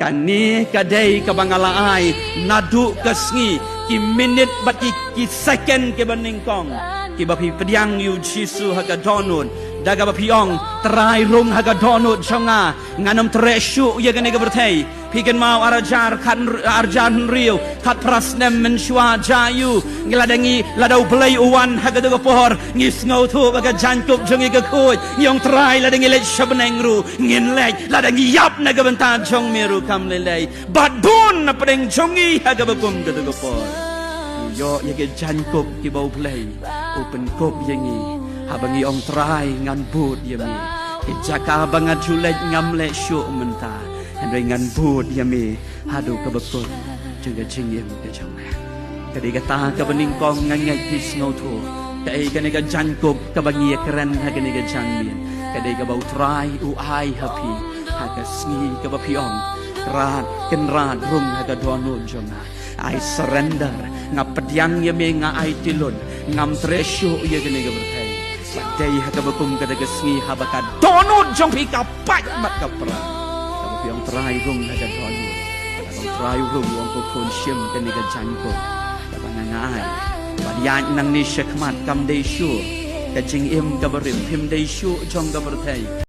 kan ni kadai ka bangalai nadu kesngi ki minit bat ki second ke baningkong ki bapi pediang yu jisu haga donun daga bapi ong terai rung haga donut chonga nganam treshu ya gane ga berthai pikan mau arajar kan arjan riu kat prasnem menshwa jayu ngladangi ladau belai uwan haga daga pohor ngis ngau thu baga jankup jongi ga khoi yong terai ladangi lech shabnengru ngin lech ladangi yap naga bentan jong meru kam lelai badbun na pedeng jongi haga bakum ga daga pohor yo ya ga jankup ki bau belai open kop yangi habangi ong terai ngan bud yami jaka bangat julej ngamle syuk menta andai ngan bud yami hadu ka bekut juga jingim ke jongna kadi kata ka beningkong ngan ngai kis ngau thu kai kane ka jankup ka bangi keren ha kane ka janmin kadi ka bau terai u ai happy ha ka sngi ka bapiong rat ken rat rum ha ka donu jongna I surrender ngapediang yami nga ai tilun ngam treshu ye kane ka berthai Dai haga bakum kada gesngi habaka donut jong pika pat mat kapra kamu piang terai rung haga donut kamu terai rung wong ko kon shim kani ga janko kabangangai badian nang ni shekmat kam dei shu ka jing im ka berim pim dei shu jong ka berthai